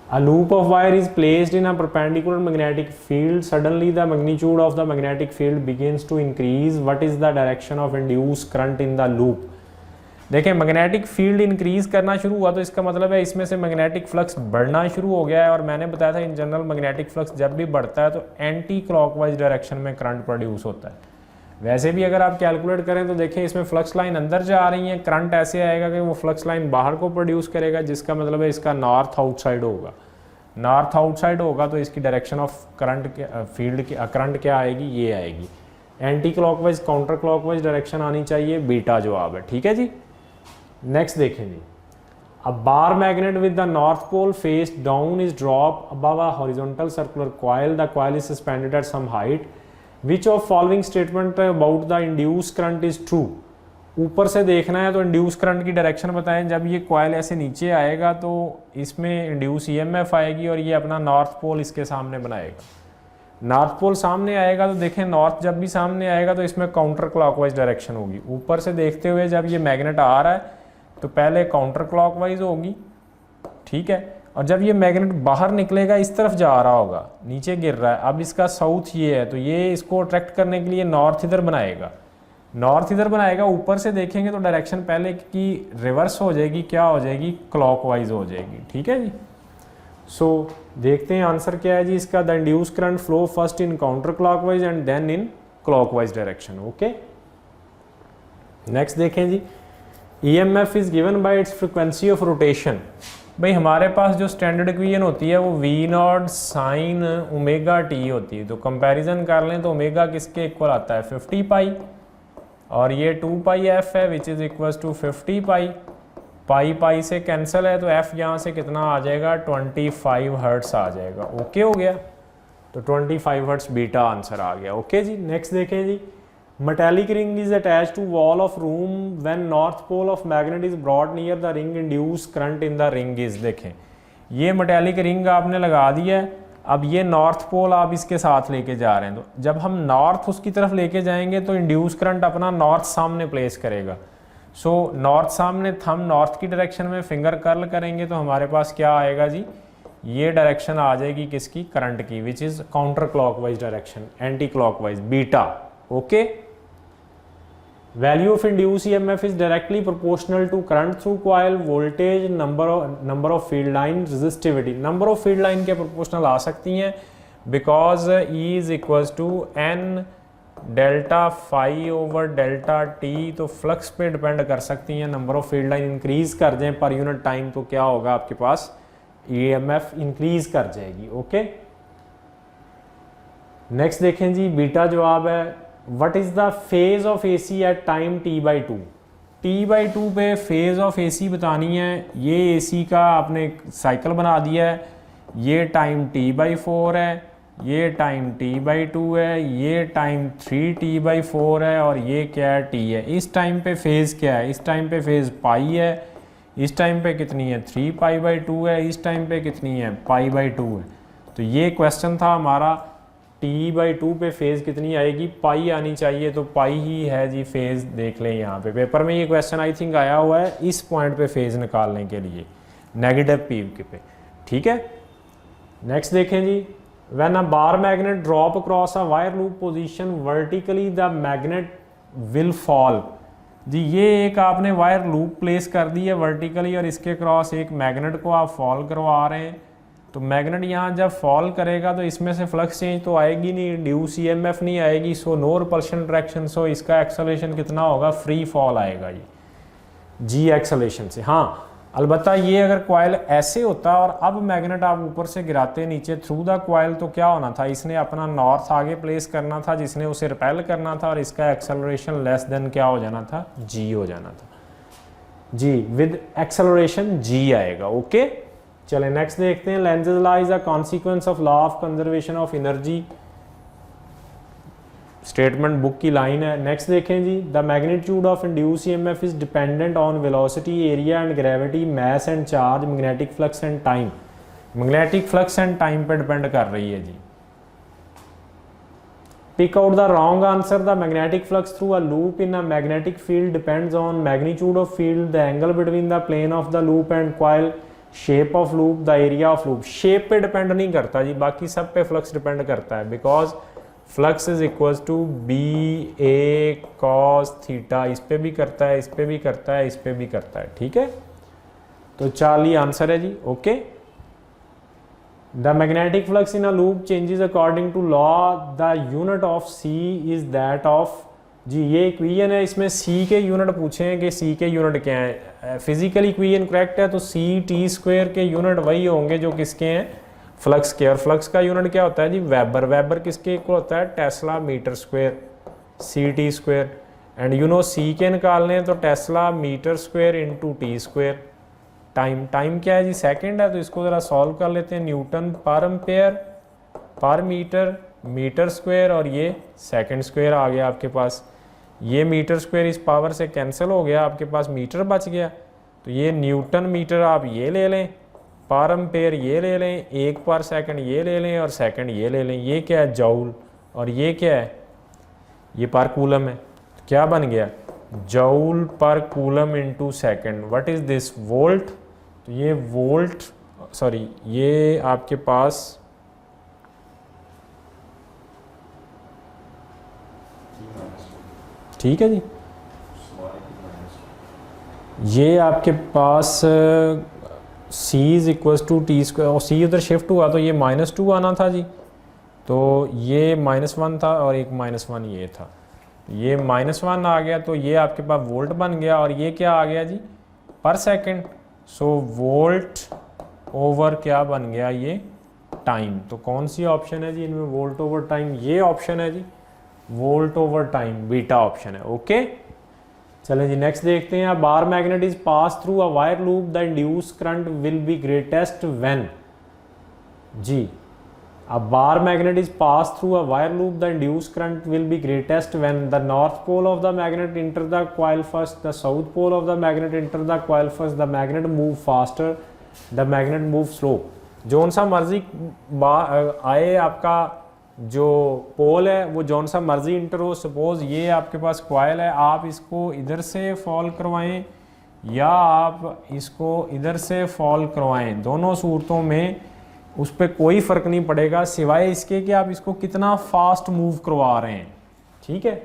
A loop of wire is placed in a perpendicular magnetic field. Suddenly the magnitude of the magnetic field begins to increase. What is the direction of induced current in the loop? देखें, magnetic field increase करना शुरू हुआ तो इसका मतलब है इसमें से मैग्नेटिक फ्लक्स बढ़ना शुरू हो गया है। और मैंने बताया था इन जनरल मैग्नेटिक फ्लक्स जब भी बढ़ता है तो एंटी क्लॉकवाइज डायरेक्शन में करंट प्रोड्यूस होता है। वैसे भी अगर आप कैलकुलेट करें तो देखें इसमें फ्लक्स लाइन अंदर जा रही है, करंट ऐसे आएगा कि वो फ्लक्स लाइन बाहर को प्रोड्यूस करेगा, जिसका मतलब है इसका नॉर्थ आउटसाइड होगा। नॉर्थ आउटसाइड होगा तो इसकी डायरेक्शन ऑफ करंट के फील्ड की करंट क्या आएगी, ये आएगी। Anti clockwise counter clockwise direction आनी चाहिए, बीटा जवाब है। ठीक है जी। नेक्स्ट देखें जी, a bar magnet with the north pole face down is drop above a horizontal circular coil, the coil is suspended at some height, which of following statement about the induce current is true. ऊपर से देखना है तो induce current की direction बताएं। जब ये coil ऐसे नीचे आएगा तो इसमें इंड्यूस ईएमएफ आएगी और ये अपना नॉर्थ पोल इसके सामने बनाएगा। नॉर्थ पोल सामने आएगा तो देखें नॉर्थ जब भी सामने आएगा तो इसमें काउंटर क्लॉकवाइज डायरेक्शन होगी। ऊपर से देखते हुए जब ये मैग्नेट आ रहा है तो पहले काउंटर क्लॉकवाइज होगी, ठीक है, और जब ये मैग्नेट बाहर निकलेगा इस तरफ जा रहा होगा, नीचे गिर रहा है, अब इसका साउथ ये है तो ये इसको अट्रैक्ट करने के लिए नॉर्थ इधर बनाएगा, नॉर्थ इधर बनाएगा। ऊपर से देखेंगे तो डायरेक्शन पहले की रिवर्स हो जाएगी, क्या हो जाएगी, क्लॉकवाइज हो जाएगी। ठीक है जी। सो देखते हैं आंसर क्या है जी इसका। The induce current flow first in counter clockwise and then in clockwise direction. Okay, next देखें जी, EMF is given by its frequency of rotation. भाई हमारे पास जो स्टैंडर्ड इक्वेशन होती है वो V0 साइन ओमेगा टी होती है। तो कंपैरिजन कर लें तो ओमेगा किसके इक्वल आता है, 50 पाई, और ये 2 पाई एफ है विच इज़ इक्वल टू 50 पाई। पाई पाई से कैंसिल है तो एफ यहाँ से कितना आ जाएगा, 25 हर्ट्स आ जाएगा। ओके हो गया, तो 25 हर्ट्स बीटा आंसर आ गया। ओके जी। नेक्स्ट देखें जी, metallic ring is attached to wall of room when north pole of magnet is brought near the ring, induced current in the ring is। देखें ये metallic ring आपने लगा दिया है, अब ये नॉर्थ पोल आप इसके साथ लेके जा रहे हैं तो जब हम नॉर्थ उसकी तरफ लेके जाएंगे तो इंड्यूस करंट अपना नॉर्थ सामने प्लेस करेगा। सो नॉर्थ सामने, हम नॉर्थ की डायरेक्शन में फिंगर कर्ल करेंगे तो हमारे पास क्या आएगा जी, ये डायरेक्शन आ जाएगी किसकी, करंट की, which is counter clockwise direction, anti clockwise, beta. Okay, value of induced EMF is directly proportional to current through coil, voltage, number of field line, resistivity। number of field line के proportional आ सकती हैं because E is equals to n delta phi over delta t। तो flux पे depend कर सकती हैं। Number of field line increase कर दें पर यूनिट टाइम तो क्या होगा आपके पास, EMF इंक्रीज कर जाएगी। ओके, नेक्स्ट देखें जी, बीटा जवाब है। What is the phase of AC at time t/2? t/2 पे phase of AC बतानी है। ये AC का आपने साइकिल बना दिया है, ये टाइम t/4 है, ये टाइम t/2 है, ये टाइम 3t/4 है और ये क्या है, t है। इस टाइम पे फेज़ क्या है, इस टाइम पे फेज़ पाई है, इस टाइम पे कितनी है, 3π/2 है, इस टाइम पे कितनी है, π/2 है। तो ये क्वेश्चन था हमारा, t/2 पे फेज़ कितनी आएगी, पाई आनी चाहिए, तो पाई ही है जी फेज़। देख लें यहाँ पे पेपर में ये क्वेश्चन आई थिंक आया हुआ है इस पॉइंट पे फेज़ निकालने के लिए, नेगेटिव पी के पे। ठीक है, नेक्स्ट देखें जी, when a bar magnet drop across a wire loop position vertically the magnet will fall. जी ये एक आपने वायर लूप प्लेस कर दी है वर्टिकली और इसके क्रॉस एक मैग्नेट को आप फॉल करवा रहे हैं। तो मैग्नेट यहाँ जब फॉल करेगा तो इसमें से फ्लक्स चेंज तो आएगी नहीं, इंड्यूस EMF नहीं आएगी, सो नो रिपल्शन डायरेक्शन, सो इसका एक्सेलरेशन कितना होगा, फ्री फॉल आएगा ये जी एक्सेलरेशन से। हाँ अलबत्ता ये अगर कॉइल ऐसे होता और अब मैग्नेट आप ऊपर से गिराते नीचे थ्रू द कॉइल तो क्या होना था, इसने अपना नॉर्थ आगे प्लेस करना था जिसने उसे रिपेल करना था और इसका एक्सेलरेशन लेस देन क्या हो जाना था, g हो जाना था जी, विद एक्सेलरेशन g आएगा। ओके चले नेक्स्ट देखते हैं, Lenz's law is a consequence of law of conservation of energy. Statement book की लाइन है। नेक्स्ट देखें जी, the magnitude of induce EMF is dependent on velocity, area and gravity, mass and charge, magnetic flux and time. Magnetic flux and time पे depend कर रही है जी। Pick out the wrong answer. The magnetic flux through a loop in a magnetic field depends on magnitude of field, the angle between the plane of the loop and coil, shape of loop, the area of loop. Shape पे depend नहीं करता जी, बाकी सब पे flux डिपेंड करता है, because flux is equal to B A cos theta. इस पे भी करता है, इस पे भी करता है, इस पे भी करता है, ठीक है। तो 4 आंसर है जी, okay. The magnetic flux in a loop changes according to law, the unit of C is that of, जी ये इक्वेशन है, इसमें सी के यूनिट पूछे हैं कि सी के यूनिट क्या है। फिजिकल इक्वेशन करेक्ट है, तो सी टी स्क्वायर के यूनिट वही होंगे जो किसके हैं, फ्लक्स के। और फ्लक्स का यूनिट क्या होता है जी, वेबर। वेबर किसके इक्वल होता है, tesla metre square, C T square. And you know C के निकालने हैं तो tesla metre square into T square. Time, time क्या है जी, सेकंड है, तो इसको ज़रा सॉल्व कर लेते हैं। Newton per ampere per metre, metre square, और ये सेकंड स्क्वायर आ गया आपके पास। ये मीटर स्क्वायर इस पावर से कैंसिल हो गया, आपके पास मीटर बच गया। तो ये न्यूटन मीटर आप ये ले लें, पर एम्पेयर ये ले लें, 1 पर सेकंड ये ले लें, और सेकंड ये ले लें। ये क्या है, जूल, और ये क्या है, ये पर कूलम है। तो क्या बन गया, जूल पर coulomb into second. What is this, volt. तो ये वोल्ट, सॉरी ये आपके पास ठीक है जी, ये आपके पास c is equal to T square, और c उधर शिफ्ट हुआ तो ये -2 आना था जी, तो ये -1 था और एक -1 ये था, ये -1 आ गया, तो ये आपके पास वोल्ट बन गया। और ये क्या आ गया जी, पर सेकंड। सो वोल्ट ओवर क्या बन गया, ये टाइम। तो कौन सी ऑप्शन है जी इनमें, वोल्ट ओवर टाइम, ये ऑप्शन है जी, volt over time, beta option है, ओके। चलें जी नेक्स्ट देखते हैं। Bar magnet is pass through a wire loop, the induce current will be greatest when, जी a bar magnet is passed through a wire loop, the induced current will be greatest when the north pole of the magnet enter the coil first, the south pole of the magnet enter the coil first, the magnet move faster, the magnet move slow। जौन सा मर्जी आए आपका जो पोल है वो जौन सा मर्जी इंटर हो, सपोज ये आपके पास कॉइल है, आप इसको इधर से फॉल करवाएं या आप इसको इधर से फॉल करवाएं, दोनों सूरतों में उस पर कोई फ़र्क नहीं पड़ेगा सिवाय इसके कि आप इसको कितना फास्ट मूव करवा रहे हैं, ठीक है।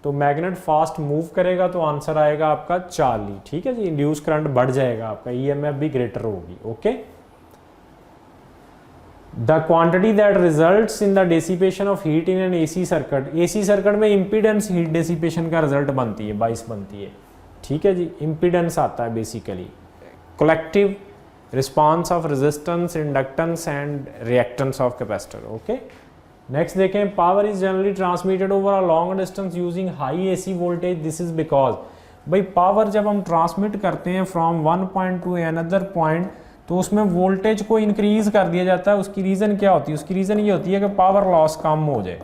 तो मैग्नेट फास्ट मूव करेगा तो आंसर आएगा आपका 40, ठीक है जी। इंड्यूस करंट बढ़ जाएगा, आपका ईएमएफ भी ग्रेटर होगी, okay. The quantity that results in the dissipation of heat in an AC circuit, AC circuit में इंपीडेंस हीट डेसिपेशन का रिजल्ट बनती है, 22 बनती है, ठीक है जी। इंपीडेंस आता है basically, collective response of resistance, inductance and reactance of capacitor, okay. Next देखें, power is generally transmitted over a long distance using high AC voltage, this is because, भाई पावर जब हम ट्रांसमिट करते हैं from one point to another point तो उसमें voltage को increase कर दिया जाता है। उसकी रीज़न क्या होती है, उसकी रीज़न ये होती है कि पावर लॉस कम हो जाए,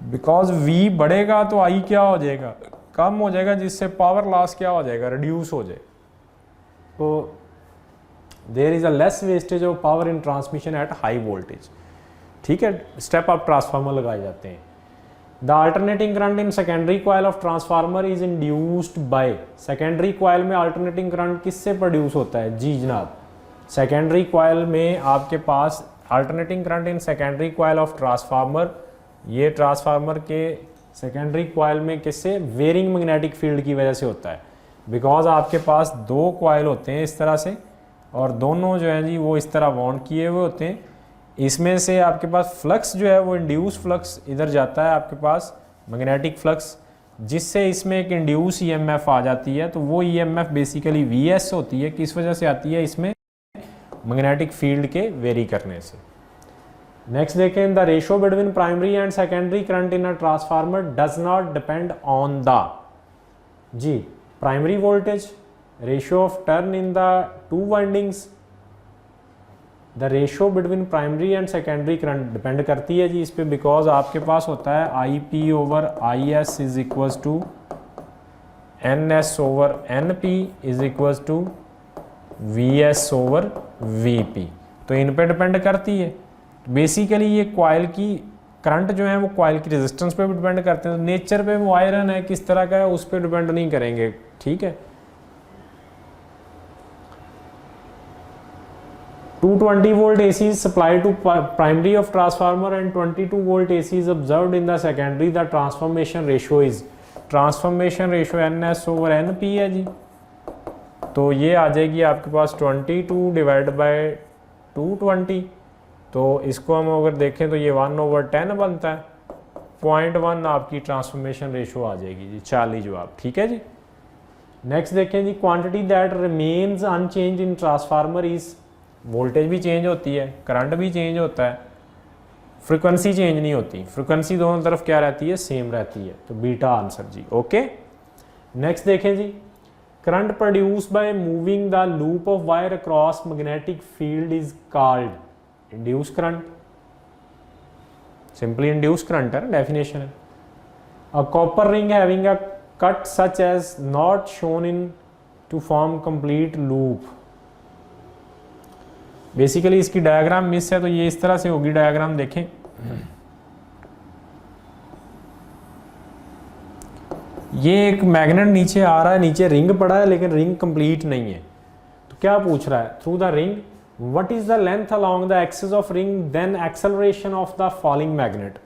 बिकॉज V बढ़ेगा तो I क्या हो जाएगा, कम हो जाएगा, जिससे पावर लॉस क्या हो जाएगा, रिड्यूस हो जाए। तो there is a less wastage of power in transmission at high voltage, ठीक है। स्टेप अप ट्रांसफार्मर लगाए जाते हैं। The alternating current in secondary coil of transformer is induced by, secondary coil में अल्टरनेटिंग करंट किससे प्रोड्यूस होता है, जी जनाब, सेकेंडरी कॉइल में आपके पास alternating current in secondary coil of transformer, ये ट्रांसफार्मर के सेकेंडरी कॉइल में किससे, वेरिंग मैग्नेटिक फील्ड की वजह से होता है। बिकॉज आपके पास 2 कॉइल होते हैं इस तरह से, और दोनों जो है जी वो इस तरह वाउंड किए हुए होते हैं। इसमें से आपके पास फ्लक्स जो है वो इंड्यूस फ्लक्स इधर जाता है आपके पास मैग्नेटिक फ्लक्स, जिससे इसमें एक इंड्यूस ईएमएफ आ जाती है। तो वो ईएमएफ बेसिकली वीएस होती है, किस वजह से आती है, इसमें मैग्नेटिक फील्ड के वेरी करने से। नेक्स्ट देखें, the ratio between primary and secondary current in a transformer does not depend on the, जी primary voltage, ratio of turn in the 2 windings, the ratio between primary and secondary current depend करती है जी इस पे, because आपके पास होता है I P over I S is equal to N S over N P is equal to V S over V P. तो इन पे डिपेंड करती है। बेसिकली ये कॉइल की करंट जो है वो कॉइल की रेजिस्टेंस पे भी डिपेंड करते हैं। तो नेचर पे वो आयरन है किस तरह का है उस पर डिपेंड नहीं करेंगे, ठीक है। 220 volt AC is supplied to primary of transformer and 22 volt AC is observed in the secondary. The transformation ratio is, transformation ratio NS over NP है जी, तो ये आ जाएगी आपके पास 22 डिवाइड बाय 220, तो इसको हम अगर देखें तो ये 1/10 बनता है, 0.1 आपकी ट्रांसफॉर्मेशन रेशो आ जाएगी जी, 40 जवाब, ठीक है जी। नेक्स्ट देखें जी, quantity that remains unchange in transformer is, voltage भी चेंज होती है, करंट भी चेंज होता है, फ्रीक्वेंसी चेंज नहीं होती, फ्रीक्वेंसी दोनों तरफ क्या रहती है, सेम रहती है, तो बीटा आंसर जी, ओके। नेक्स्ट देखें जी, current produce by moving the loop of wire across magnetic field is called induce current, simply induce current है, डेफिनेशन है। A copper ring having a cut such as not shown in to form complete loop, basically इसकी diagram miss है, तो ये इस तरह से होगी डायग्राम, देखें ये एक मैग्नेट नीचे आ रहा है, नीचे रिंग पड़ा है लेकिन रिंग कंप्लीट नहीं है, तो क्या पूछ रहा है, through the ring what is the length along the axis of ring then acceleration of the falling magnet.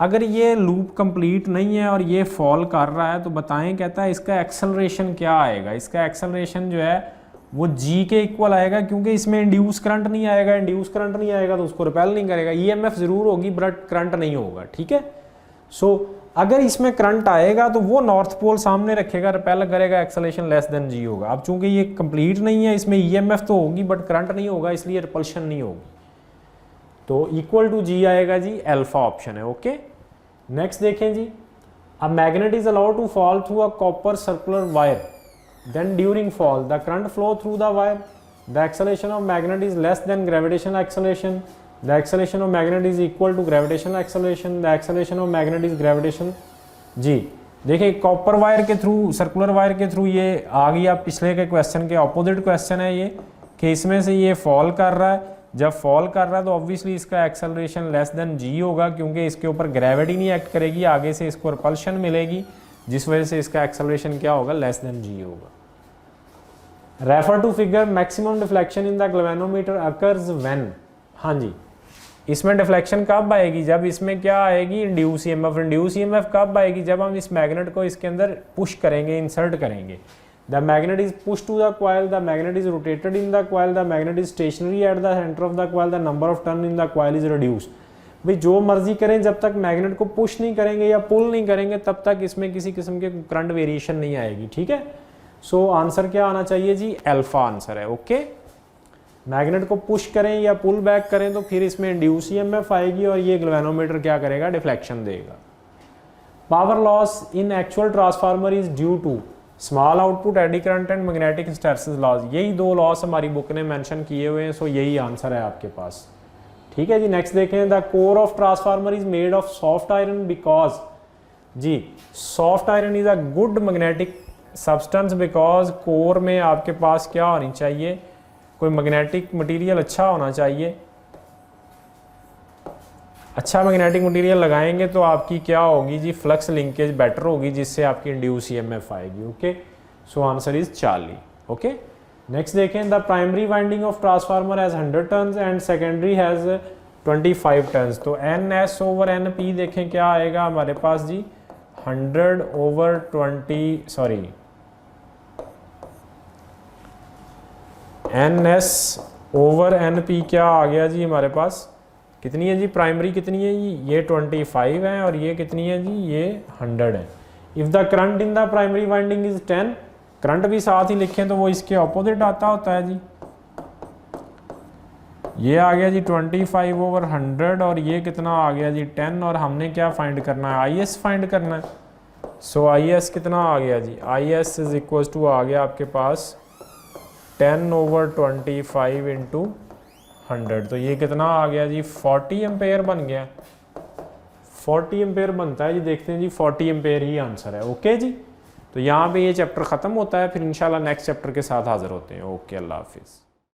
अगर ये लूप कंप्लीट नहीं है और ये फॉल कर रहा है तो बताएं, कहता है इसका एक्सेलरेशन क्या आएगा, इसका एक्सेलरेशन जो है वो g के इक्वल आएगा, क्योंकि इसमें इंड्यूस करंट नहीं आएगा, इंड्यूस करंट नहीं आएगा तो उसको रिपेल नहीं करेगा, EMF जरूर होगी बट करंट नहीं होगा, ठीक है। सो अगर इसमें करंट आएगा तो वो नॉर्थ पोल सामने रखेगा, रिपेल करेगा, एक्सेलरेशन लेस देन g होगा। अब चूंकि ये कंप्लीट नहीं है, इसमें EMF तो होगी बट करंट नहीं होगा, इसलिए रिपल्शन नहीं होगी, तो इक्वल टू g आएगा जी, अल्फा ऑप्शन है, ओके। नेक्स्ट देखें जी, a magnet is allowed to fall through a copper circular wire, then during fall the current flow through the wire, the acceleration of magnet is less than gravitational acceleration, the acceleration of magnet is equal to gravitational acceleration, the acceleration of magnet is gravitation जी। देखिए copper wire के through, circular wire के through ये आ गई, आप पिछले के question के opposite question है ये, कि इसमें से ये फॉल कर रहा है, जब फॉल कर रहा है तो ऑब्वियसली इसका एक्सेलरेशन लेस देन g होगा, क्योंकि इसके ऊपर ग्रेविटी नहीं एक्ट करेगी, आगे से इसको रिपल्शन मिलेगी, जिस वजह से इसका एक्सेलरेशन क्या होगा, लेस देन g होगा। Refer to figure, maximum deflection in the galvanometer occurs when, हाँ जी, इसमें डिफ्लेक्शन कब आएगी, जब इसमें क्या आएगी, इंड्यूस EMF। इंड्यूस EMF कब आएगी, जब हम इस मैग्नेट को इसके अंदर पुश करेंगे, इंसर्ट करेंगे। The magnet is push to the coil, the magnet is rotated in the coil, the magnet is stationary at the center of the coil, the number of turn in the coil is reduce. भाई जो मर्जी करें, जब तक magnet को push नहीं करेंगे या पुल नहीं करेंगे तब तक इसमें किसी किस्म के करंट वेरिएशन नहीं आएगी, ठीक है। सो आंसर क्या आना चाहिए जी, अल्फा आंसर है, ओके। मैग्नेट को पुश करें या पुल बैक करें तो फिर इसमें इंड्यूस EMF आएगी और ये गैल्वेनोमीटर क्या करेगा, डिफ्लेक्शन देगा। Power loss in actual transformer is due to small output, eddy current and magnetic hysteresis loss, यही दो लॉस हमारी बुक ने मेंशन किए हुए हैं, सो यही आंसर है आपके पास, ठीक है जी। नेक्स्ट देखें, the core of transformer is made of soft iron because जी, soft iron is a good magnetic substance because core में आपके पास क्या होनी चाहिए, कोई मैग्नेटिक मटेरियल अच्छा होना चाहिए, अच्छा मैग्नेटिक मटेरियल लगाएंगे तो आपकी क्या होगी जी, फ्लक्स लिंकेज बेटर होगी, जिससे आपकी इंड्यूस EMF आएगी, okay. So answer is 40, okay. Next देखें, the primary winding of transformer has 100 turns and secondary has 25 turns, तो NS ओवर NP देखें क्या आएगा हमारे पास जी, 100 over 20, sorry NS over NP क्या आ गया जी हमारे पास, कितनी है जी, प्राइमरी कितनी है जी, ये 25 है और ये कितनी है जी, ये 100 है। If the current in the primary winding is 10, current भी साथ ही लिखें तो वो इसके ऑपोजिट आता होता है जी, ये आ गया जी 25 ओवर 100 और ये कितना आ गया जी 10, और हमने क्या फाइंड करना है, IS फाइंड करना है। सो IS कितना आ गया जी, IS इज इक्वल टू आ गया आपके पास 10 ओवर 25 इंटू 100, तो ये कितना आ गया जी, 40 एम्पेयर बन गया, 40 एम्पेयर बनता है जी, देखते हैं जी 40 एम्पेयर ही आंसर है, ओके जी। तो यहाँ पे ये चैप्टर ख़त्म होता है, फिर इंशाल्लाह नेक्स्ट चैप्टर के साथ हाजिर होते हैं, ओके, अल्लाह हाफिज़।